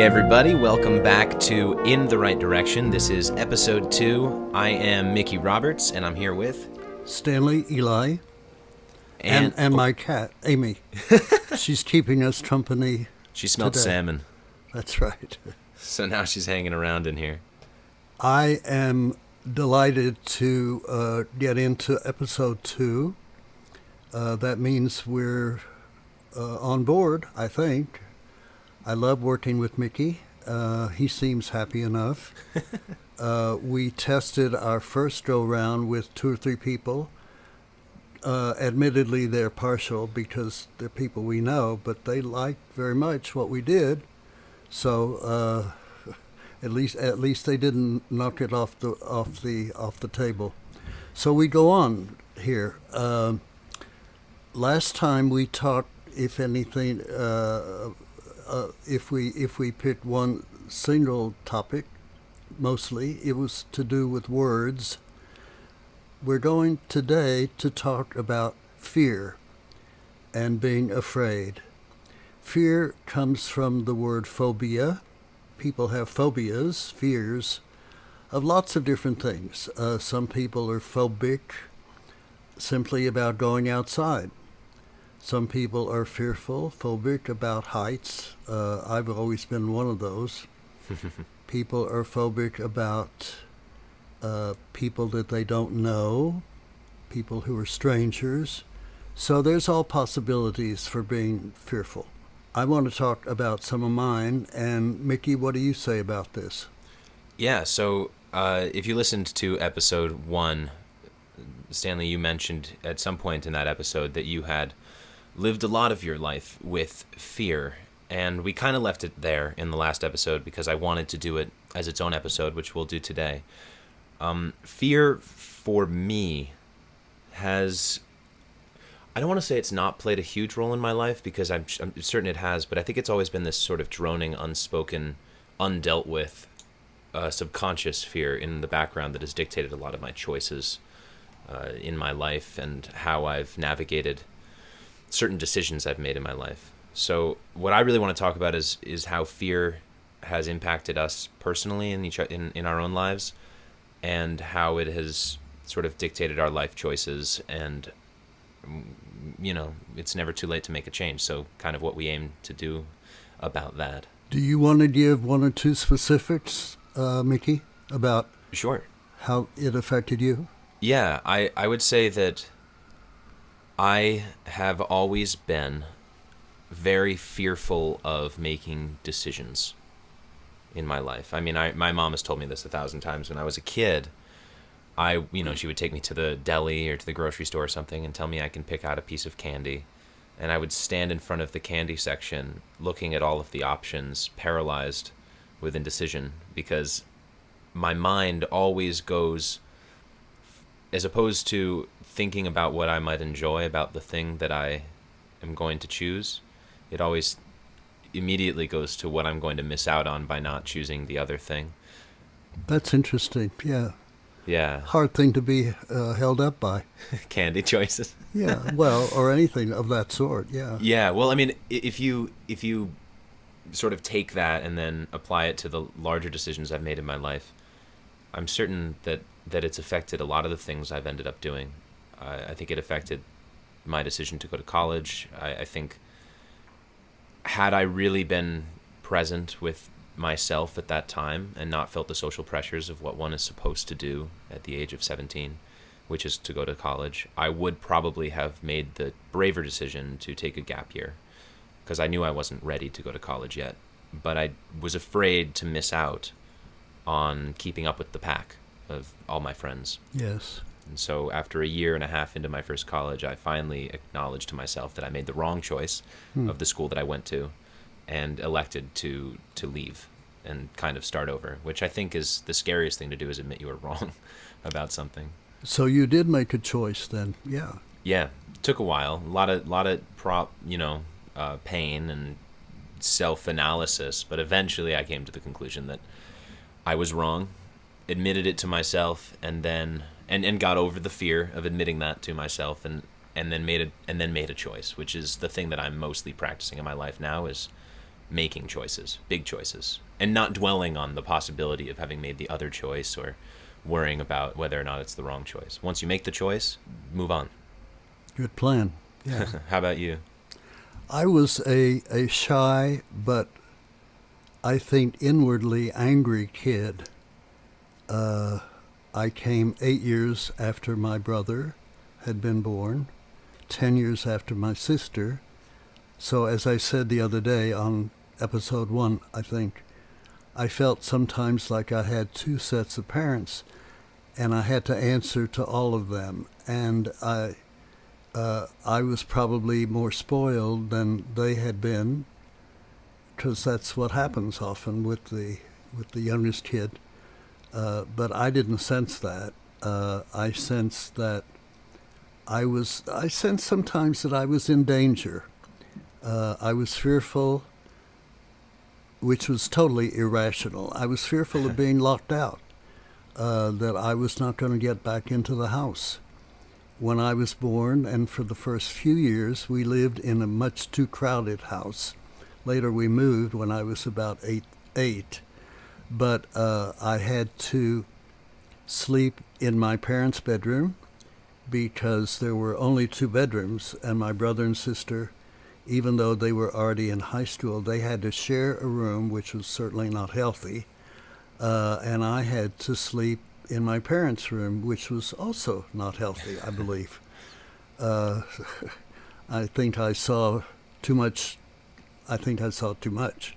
Hey everybody, welcome back to In the Right Direction. This is episode 2. I am Mickey Roberts, and I'm here with... Stanley, Eli, and my cat, Amy. She's keeping us company. She smelled today. salmon. That's right. So now she's hanging around in here. I am delighted to get into episode 2. That means we're on board, I think. I love working with Mickey. He seems happy enough. We tested our first go-round with 2 or 3 people. Admittedly, they're partial because they're people we know, but they liked very much what we did. So at least they didn't knock it off the table. So we go on here. Last time we talked, if anything. If we picked one single topic, mostly, it was to do with words. We're going today to talk about fear and being afraid. Fear comes from the word phobia. People have phobias, fears, of lots of different things. Some people are phobic simply about going outside. Some people are fearful, phobic about heights. I've always been one of those. People are phobic about people that they don't know, people who are strangers. So there's all possibilities for being fearful. I want to talk about some of mine, and Mickey, what do you say about this? Yeah, so if you listened to episode 1, Stanley, you mentioned at some point in that episode that you had lived a lot of your life with fear, and we kind of left it there in the last episode because I wanted to do it as its own episode, which we'll do today. Fear for me has, I don't want to say it's not played a huge role in my life because I'm certain it has, but I think it's always been this sort of droning, unspoken, undealt with subconscious fear in the background that has dictated a lot of my choices in my life and how I've navigated certain decisions I've made in my life. So what I really want to talk about is how fear has impacted us personally in our own lives, and how it has sort of dictated our life choices. And it's never too late to make a change. So kind of what we aim to do about that. Do you want to give 1 or 2 specifics, Mickey, about Sure. how it affected you? Yeah, I would say that I have always been very fearful of making decisions in my life. I mean, my mom has told me this 1,000 times. When I was a kid, she would take me to the deli or to the grocery store or something and tell me I can pick out a piece of candy. And I would stand in front of the candy section looking at all of the options, paralyzed with indecision, because my mind always goes, as opposed to thinking about what I might enjoy about the thing that I am going to choose, it always immediately goes to what I'm going to miss out on by not choosing the other thing. That's interesting, yeah. Yeah. Hard thing to be held up by. Candy choices. Yeah, well, or anything of that sort, yeah. Yeah, well, I mean, if you sort of take that and then apply it to the larger decisions I've made in my life, I'm certain that it's affected a lot of the things I've ended up doing. I think it affected my decision to go to college. I think had I really been present with myself at that time and not felt the social pressures of what one is supposed to do at the age of 17, which is to go to college, I would probably have made the braver decision to take a gap year because I knew I wasn't ready to go to college yet. But I was afraid to miss out on keeping up with the pack of all my friends. Yes. And so after a year and a half into my first college, I finally acknowledged to myself that I made the wrong choice of the school that I went to and elected to leave and kind of start over, which I think is the scariest thing to do, is admit you were wrong about something. So you did make a choice then, yeah. Yeah, it took a while. A lot of pain and self-analysis, but eventually I came to the conclusion that I was wrong, admitted it to myself, and then got over the fear of admitting that to myself, and then made a choice, which is the thing that I'm mostly practicing in my life now, is making choices, big choices, and not dwelling on the possibility of having made the other choice or worrying about whether or not it's the wrong choice. Once you make the choice, move on. Good plan. Yeah. How about you? I was a shy, but I think inwardly angry kid. I came 8 years after my brother had been born, 10 years after my sister. So as I said the other day on episode 1, I think, I felt sometimes like I had two sets of parents, and I had to answer to all of them. And I was probably more spoiled than they had been, because that's what happens often with the youngest kid. But I didn't sense that. I sensed that I sensed sometimes that I was in danger. I was fearful, which was totally irrational. I was fearful of being locked out, that I was not going to get back into the house. When I was born, and for the first few years, we lived in a much too crowded house. Later we moved when I was about eight. But I had to sleep in my parents' bedroom because there were only 2 bedrooms, and my brother and sister, even though they were already in high school, they had to share a room, which was certainly not healthy. And I had to sleep in my parents' room, which was also not healthy, I believe. I think I saw too much. I think I saw too much.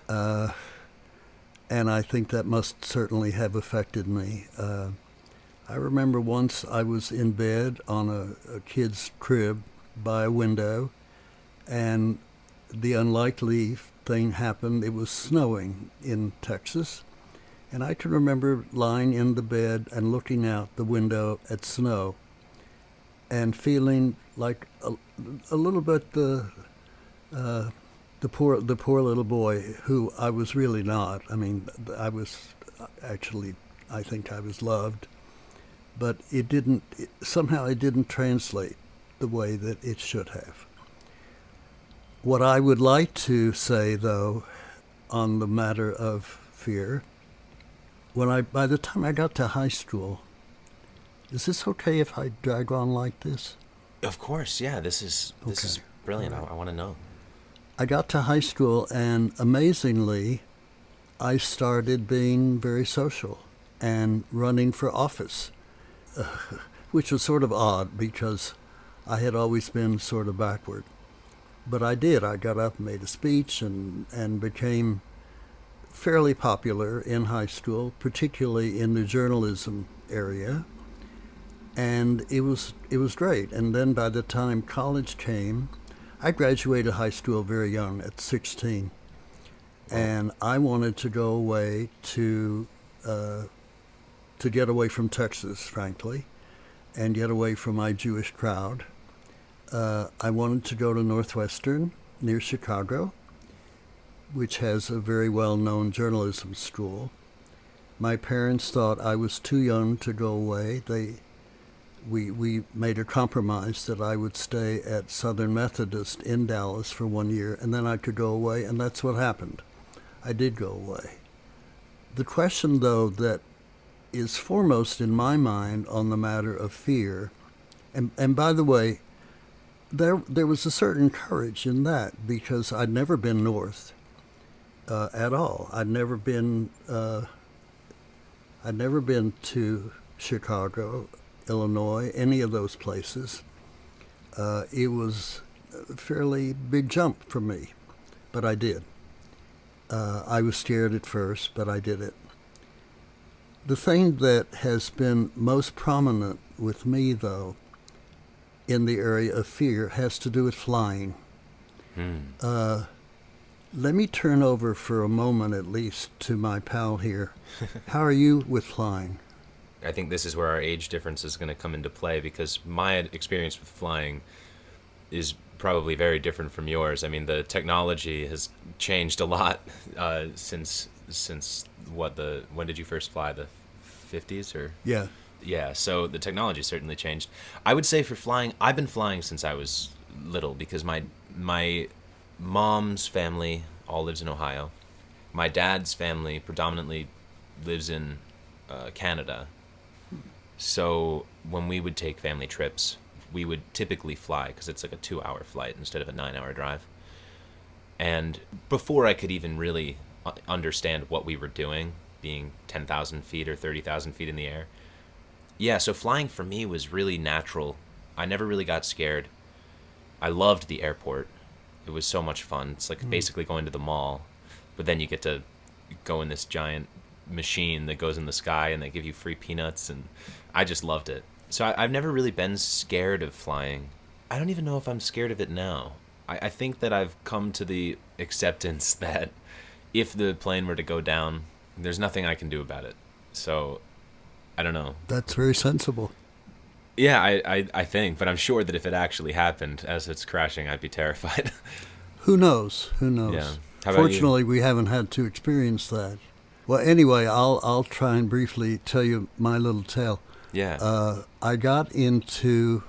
And I think that must certainly have affected me. I remember once I was in bed on a kid's crib by a window, and the unlikely thing happened. It was snowing in Texas, and I can remember lying in the bed and looking out the window at snow and feeling like a little bit the poor little boy who I was really not. I mean, I was actually, I think I was loved, but somehow it didn't translate the way that it should have. What I would like to say, though, on the matter of fear, by the time I got to high school, is this okay if I drag on like this? Of course, yeah. This is brilliant. I want to know. I got to high school, and amazingly, I started being very social and running for office, which was sort of odd because I had always been sort of backward. But I did. I got up and made a speech and became fairly popular in high school, particularly in the journalism area. And it was great. And then by the time college came, I graduated high school very young, at 16. And I wanted to go away to get away from Texas, frankly, and get away from my Jewish crowd. I wanted to go to Northwestern near Chicago, which has a very well-known journalism school. My parents thought I was too young to go away. We made a compromise that I would stay at Southern Methodist in Dallas for 1 year, and then I could go away, and that's what happened. I did go away. The question, though, that is foremost in my mind on the matter of fear, and by the way, there was a certain courage in that because I'd never been north at all. I'd never been to Chicago, Illinois, any of those places. It was a fairly big jump for me, but I did. I was scared at first, but I did it. The thing that has been most prominent with me, though, in the area of fear has to do with flying. Let me turn over for a moment at least to my pal here. How are you with flying? I think this is where our age difference is going to come into play because my experience with flying is probably very different from yours. I mean, the technology has changed a lot since when did you first fly? The 50s or? Yeah. Yeah, so the technology certainly changed. I would say for flying, I've been flying since I was little because my mom's family all lives in Ohio. My dad's family predominantly lives in Canada. So when we would take family trips, we would typically fly because it's like a 2-hour flight instead of a 9-hour drive. And before I could even really understand what we were doing, being 10,000 feet or 30,000 feet in the air, yeah, so flying for me was really natural. I never really got scared. I loved the airport. It was so much fun. It's like basically going to the mall, but then you get to go in this giant machine that goes in the sky and they give you free peanuts, and I just loved it. So I've never really been scared of flying. I don't even know if I'm scared of it now. I think that I've come to the acceptance that if the plane were to go down, there's nothing I can do about it. So I don't know. That's very sensible. Yeah, I think, but I'm sure that if it actually happened as it's crashing, I'd be terrified. Who knows? Who knows? Yeah. How about Fortunately, we haven't had to experience that. Well, anyway, I'll try and briefly tell you my little tale. Yeah. I got into,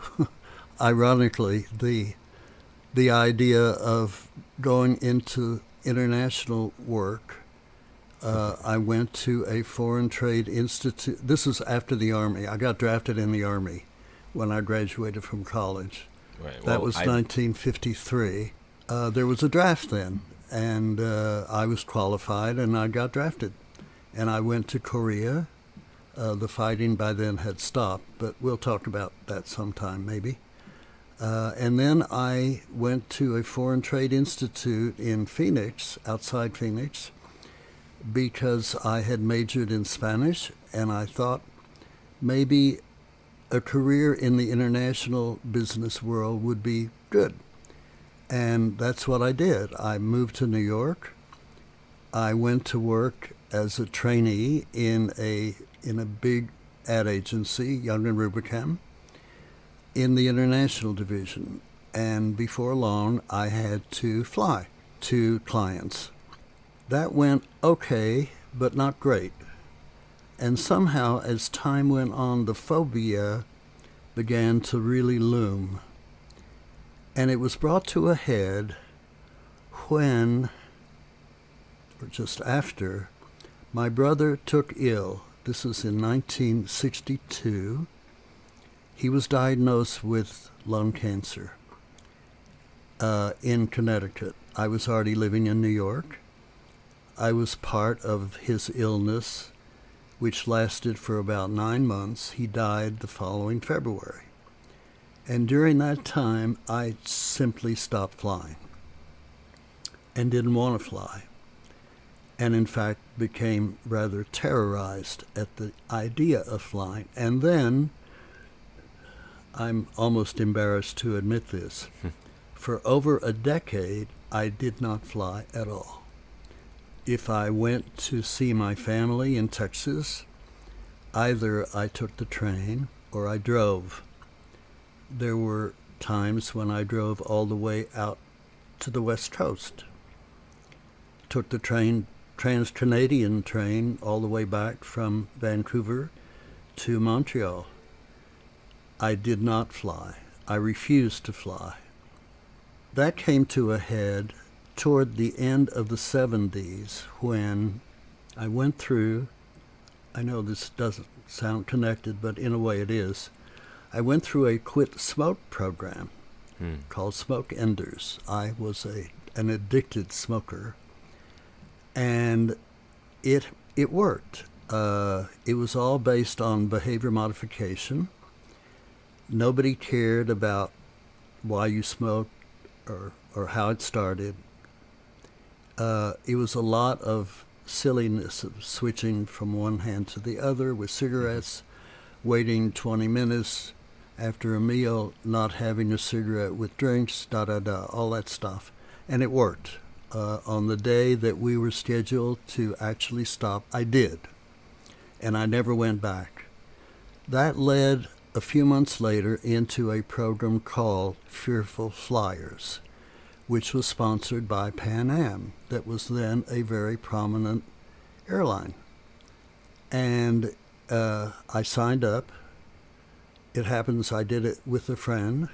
ironically, the idea of going into international work. I went to a foreign trade institute. This was after the Army. I got drafted in the Army when I graduated from college. Right. That was 1953. There was a draft then, and I was qualified, and I got drafted. And I went to Korea. The fighting by then had stopped, but we'll talk about that sometime maybe. And then I went to a foreign trade institute in Phoenix, outside Phoenix, because I had majored in Spanish, and I thought maybe a career in the international business world would be good. And that's what I did. I moved to New York. I went to work as a trainee in a big ad agency, Young and Rubicam, in the international division. And before long, I had to fly to clients. That went okay, but not great. And somehow, as time went on, the phobia began to really loom. And it was brought to a head when, or just after, my brother took ill. This was in 1962. He was diagnosed with lung cancer in Connecticut. I was already living in New York. I was part of his illness, which lasted for about 9 months. He died the following February. And during that time, I simply stopped flying and didn't want to fly. And in fact, became rather terrorized at the idea of flying. And then, I'm almost embarrassed to admit this, for over a decade, I did not fly at all. If I went to see my family in Texas, either I took the train or I drove. There were times when I drove all the way out to the West Coast. Took the train, Trans-Canadian train, all the way back from Vancouver to Montreal. I did not fly. I refused to fly. That came to a head toward the end of the 70s when I went through, I know this doesn't sound connected, but in a way it is, I went through a quit smoke program called Smoke Enders. I was an addicted smoker, and it worked. It was all based on behavior modification. Nobody cared about why you smoked or how it started. It was a lot of silliness of switching from one hand to the other with cigarettes, waiting 20 minutes after a meal, not having a cigarette with drinks, all that stuff. And it worked. On the day that we were scheduled to actually stop, I did. And I never went back. That led a few months later into a program called Fearful Flyers, which was sponsored by Pan Am, that was then a very prominent airline. And I signed up. It happens I did it with a friend.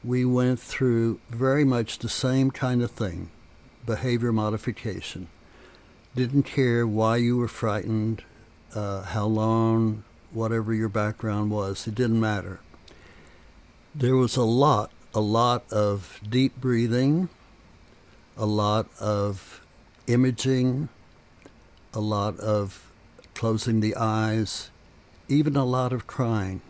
We went through very much the same kind of thing, behavior modification. Didn't care why you were frightened, how long, whatever your background was. It didn't matter. There was a lot of deep breathing, a lot of imaging, a lot of closing the eyes, even a lot of crying.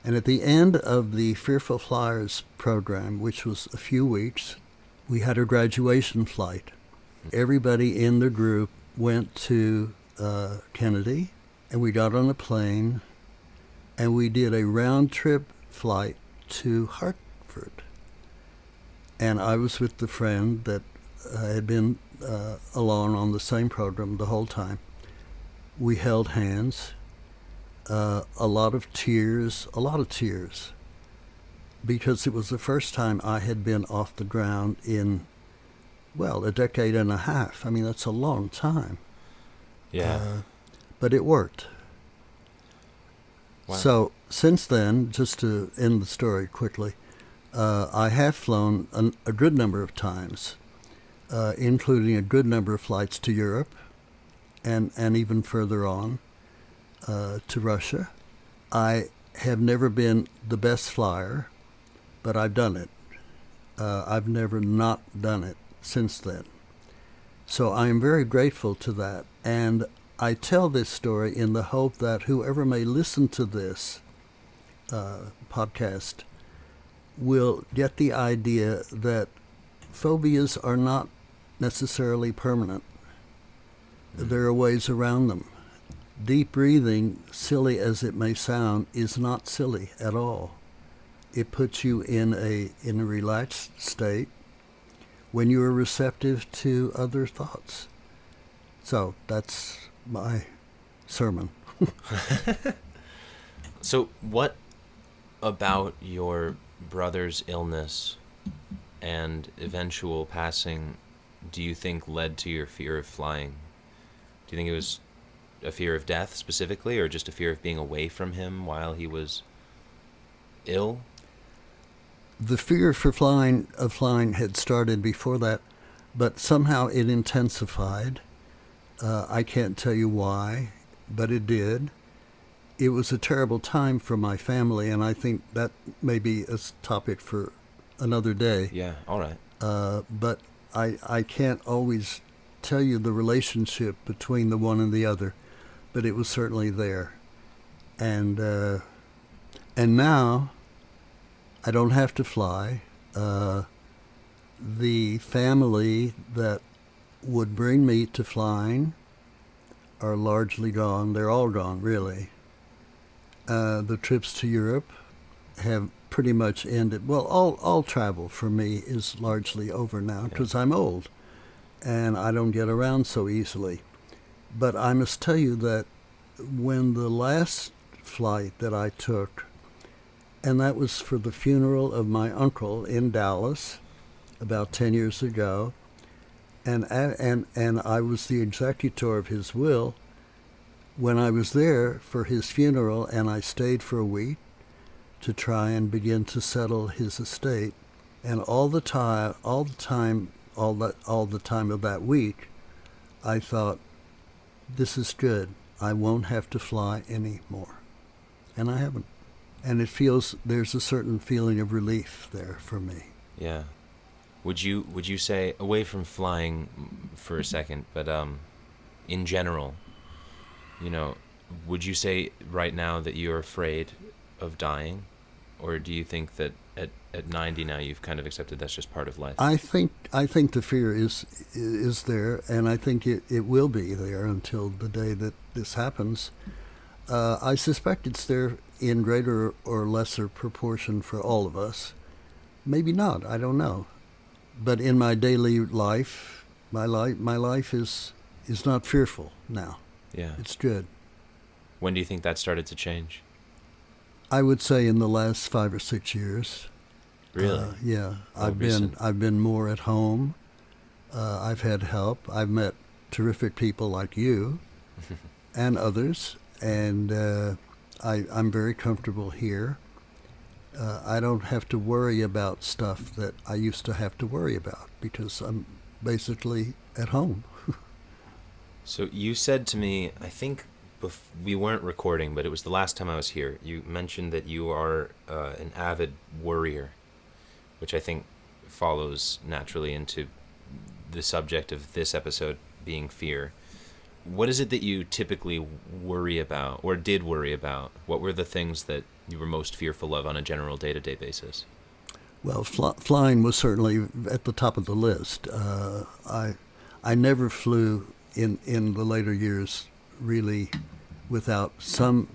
And at the end of the Fearful Flyers program, which was a few weeks, we had a graduation flight. Everybody in the group went to Kennedy, and we got on a plane, and we did a round-trip flight to Hartford. And I was with the friend that had been along on the same program the whole time. We held hands. A lot of tears, because it was the first time I had been off the ground in, well, a decade and a half. I mean, that's a long time. Yeah. But it worked. Wow. So since then, just to end the story quickly, I have flown a good number of times, including a good number of flights to Europe and even further on. To Russia. I have never been the best flyer, but I've done it. I've never not done it since then. So I am very grateful to that. And I tell this story in the hope that whoever may listen to this podcast will get the idea that phobias are not necessarily permanent. There are ways around them. Deep breathing, silly as it may sound, is not silly at all. It puts you in a relaxed state when you are receptive to other thoughts. So that's my sermon. So what about your brother's illness and eventual passing do you think led to your fear of flying? Do you think it was a fear of death specifically, or just a fear of being away from him while he was ill? The fear of flying had started before that, but somehow it intensified. I can't tell you why, but it did. It was a terrible time for my family, and I think that may be a topic for another day. Yeah, all right. But I can't always tell you the relationship between the one and the other, but it was certainly there. And now I don't have to fly. The family that would bring me to flying are largely gone. They're all gone, really. The trips to Europe have pretty much ended. Well, all travel for me is largely over now because I'm old and I don't get around so easily. But I must tell you that when the last flight that I took, and that was for the funeral of my uncle in Dallas about 10 years ago, and I was the executor of his will. When I was there for his funeral, and I stayed for a week to try and begin to settle his estate, and all the time of that week, I thought, this is good. I won't have to fly anymore, and I haven't. And there's a certain feeling of relief there for me. Yeah. Would you say, away from flying for a second, but in general, would you say right now that you're afraid of dying? Or do you think that at 90 now you've kind of accepted that's just part of life? I think the fear is there, and I think it will be there until the day that this happens. I suspect it's there in greater or lesser proportion for all of us. Maybe not, I don't know. But in my daily life, my life is not fearful now. Yeah. It's good. When do you think that started to change? I would say in the last 5 or 6 years. Really? Yeah. I've recent. been more at home. I've had help. I've met terrific people like you and others, and I'm very comfortable here. I don't have to worry about stuff that I used to have to worry about because I'm basically at home. So you said to me, I think we weren't recording, but it was the last time I was here. You mentioned that you are an avid worrier, which I think follows naturally into the subject of this episode being fear. What is it that you typically worry about or did worry about? What were the things that you were most fearful of on a general day-to-day basis? Well, flying was certainly at the top of the list. I never flew in the later years really without some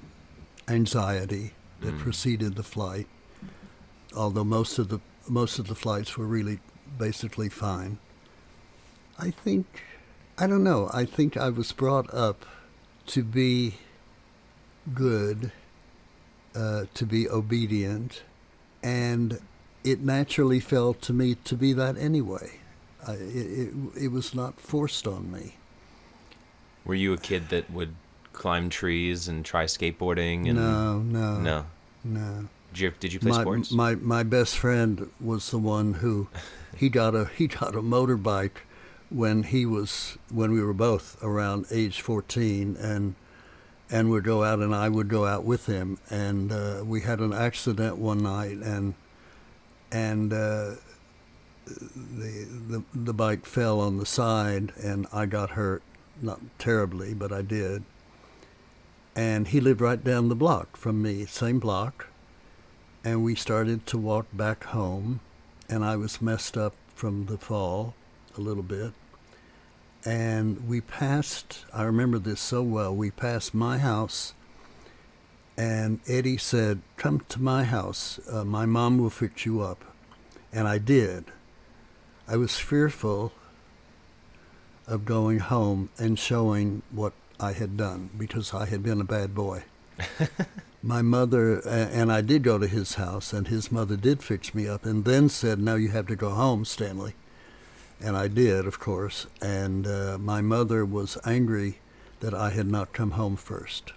anxiety that preceded the flight. Although most of the flights were really basically fine. I don't know. I think I was brought up to be good, to be obedient, and it naturally fell to me to be that anyway. It was not forced on me. Were you a kid that would climb trees and try skateboarding? And No. No. Did you play sports? My best friend was the one who he got a motorbike when we were both around age 14, and would go out, and I would go out with him, and we had an accident one night, and the bike fell on the side, and I got hurt, not terribly, but I did. And he lived right down the block from me, same block, and we started to walk back home, and I was messed up from the fall a little bit. And we passed, I remember this so well, we passed my house, and Eddie said, "Come to my house, my mom will fix you up." And I did. I was fearful of going home and showing what I had done, because I had been a bad boy. My mother, and I did go to his house, and his mother did fix me up, and then said, "Now you have to go home, Stanley." And I did, of course, and my mother was angry that I had not come home first.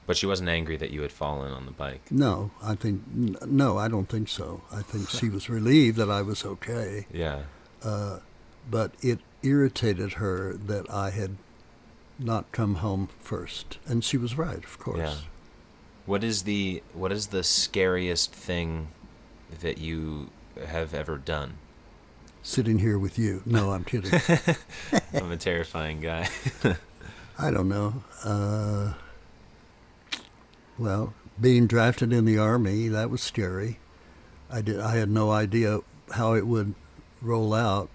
But she wasn't angry that you had fallen on the bike. No, I don't think so. I think she was relieved that I was okay. Yeah. But it irritated her that I had not come home first, and she was right, of course. Yeah. What is the scariest thing that you have ever done? Sitting here with you. No, I'm kidding. I'm a terrifying guy. I don't know. Well, being drafted in the Army, that was scary. I had no idea how it would roll out.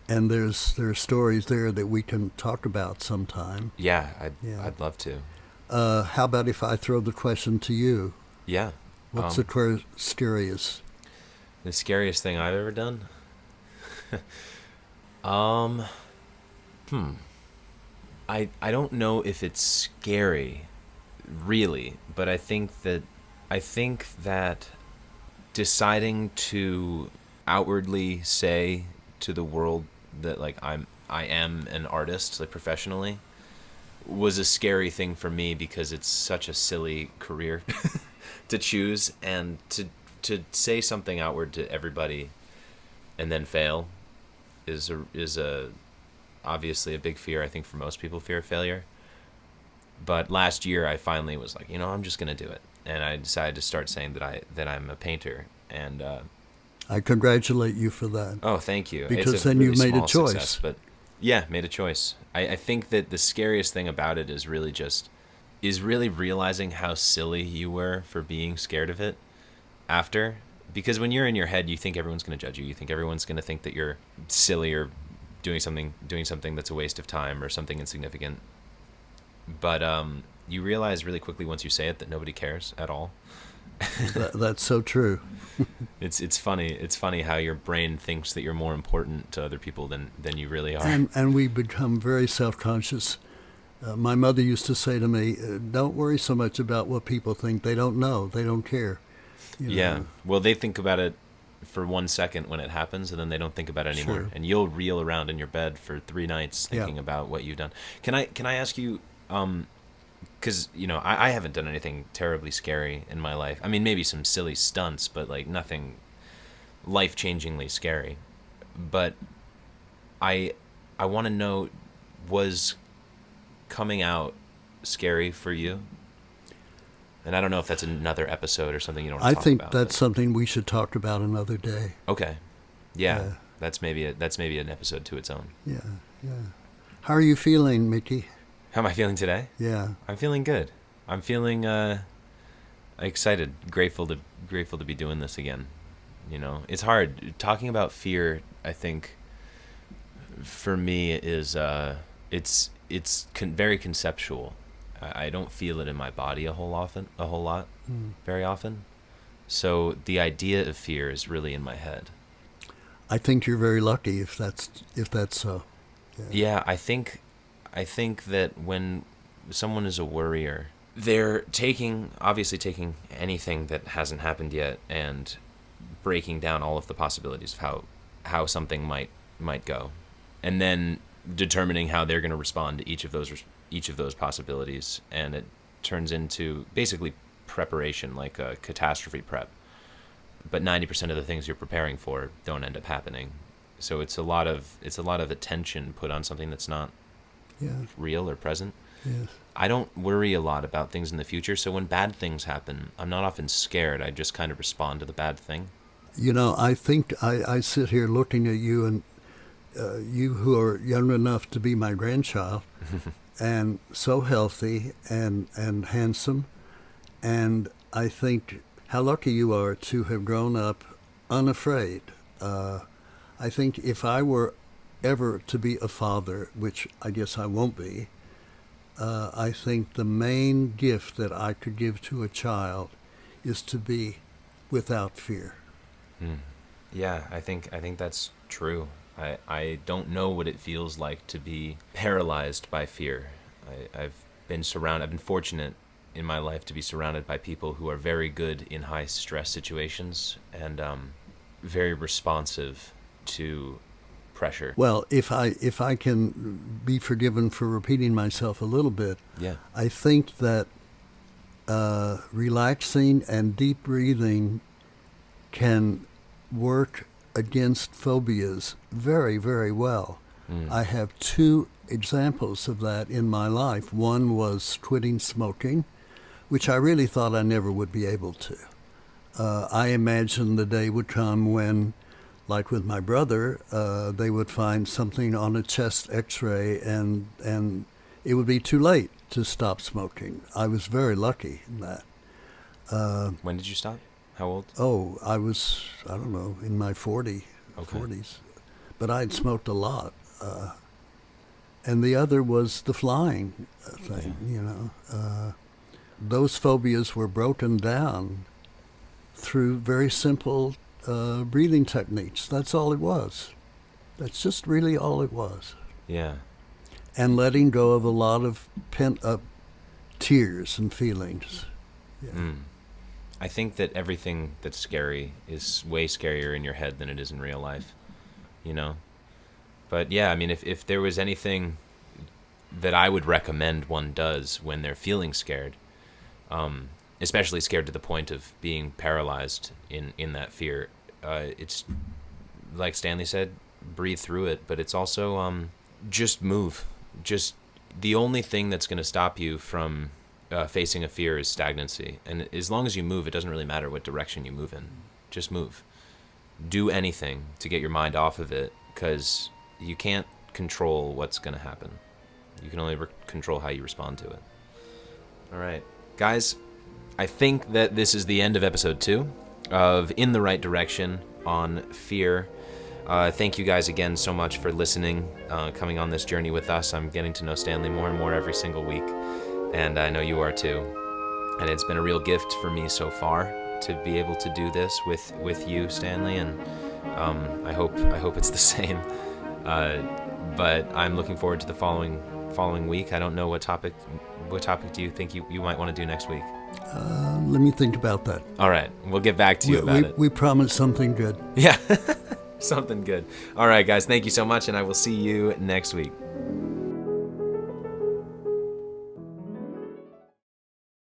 And there are stories there that we can talk about sometime. Yeah, I'd love to. How about if I throw the question to you? Yeah. What's the scariest? The scariest thing I've ever done? I don't know if it's scary, really, but I think that deciding to outwardly say to the world that like I am an artist, like professionally, was a scary thing for me, because it's such a silly career to choose, and to say something outward to everybody and then fail is obviously a big fear. I think for most people, fear of failure. But last year I finally was like, I'm just gonna do it, and I decided to start saying that I'm a painter, and I congratulate you for that. Oh, thank you. Because then you made a choice. Success, but yeah, made a choice. I think that the scariest thing about it is really realizing how silly you were for being scared of it after. Because when you're in your head, you think everyone's going to judge you. You think everyone's going to think that you're silly or doing something that's a waste of time or something insignificant. But you realize really quickly once you say it that nobody cares at all. That's so true. It's funny. It's funny how your brain thinks that you're more important to other people than you really are. And we become very self-conscious. My mother used to say to me, "Don't worry so much about what people think. They don't know. They don't care." Yeah. Well, they think about it for 1 second when it happens, and then they don't think about it anymore. Sure. And you'll reel around in your bed for 3 nights thinking about what you've done. Can I ask you? Because I haven't done anything terribly scary in my life. I mean, maybe some silly stunts, but like nothing life-changingly scary. But I want to know, was coming out scary for you? And I don't know if that's another episode or something you don't want I to talk think about. that's something we should talk about another day. Okay. Yeah. Yeah. That's maybe an episode to its own. Yeah, yeah. How are you feeling, Mickey? How am I feeling today? Yeah. I'm feeling good. I'm feeling excited, grateful to be doing this again. You know, it's hard talking about fear. I think for me is it's very conceptual. I don't feel it in my body a whole lot, very often. So the idea of fear is really in my head. I think you're very lucky if that's so. Yeah, I think that when someone is a worrier, they're obviously taking anything that hasn't happened yet and breaking down all of the possibilities of how something might go, and then determining how they're going to respond to each of those possibilities, and it turns into basically preparation, like a catastrophe prep. But 90% of the things you're preparing for don't end up happening. So it's a lot of attention put on something that's not real or present. Yes. I don't worry a lot about things in the future, so when bad things happen, I'm not often scared. I just kind of respond to the bad thing. You know, I think I sit here looking at you, and you who are young enough to be my grandchild, and so healthy and handsome, and I think how lucky you are to have grown up unafraid. I think if I were ever to be a father, which I guess I won't be, I think the main gift that I could give to a child is to be without fear. Yeah, I think that's true. I don't know what it feels like to be paralyzed by fear. I've been fortunate in my life to be surrounded by people who are very good in high stress situations and very responsive to pressure. Well, if I can be forgiven for repeating myself a little bit, Yeah. I think that relaxing and deep breathing can work against phobias very, very well. I have two examples of that in my life. One was quitting smoking, which I really thought I never would be able to. I imagined the day would come when, like with my brother, they would find something on a chest x-ray and it would be too late to stop smoking. I was very lucky in that. When did you stop? How old? Oh, I was, I don't know, in my 40s. But I'd smoked a lot. And the other was the flying thing, you know. Those phobias were broken down through very simple breathing techniques. That's all it was. That's just really all it was. Yeah. And letting go of a lot of pent-up tears and feelings. Yeah. I think that everything that's scary is way scarier in your head than it is in real life, you know? But yeah, I mean, if there was anything that I would recommend one does when they're feeling scared, especially scared to the point of being paralyzed in that fear, it's, like Stanley said, breathe through it, but it's also just move. Just the only thing that's going to stop you from facing a fear is stagnancy. And as long as you move, it doesn't really matter what direction you move in. Just move. Do anything to get your mind off of it, because you can't control what's going to happen. You can only control how you respond to it. All right. Guys, I think that this is the end of episode 2 of In the Right Direction on fear. Thank you guys again so much for listening, coming on this journey with us. I'm getting to know Stanley more and more every single week, and I know you are too. And it's been a real gift for me so far to be able to do this with you, Stanley, and I hope it's the same. But I'm looking forward to the following week. I don't know what topic do you think you might want to do next week? Let me think about that. All right, we'll get back to you about it. We promise something good. Yeah, something good. All right, guys, thank you so much, and I will see you next week.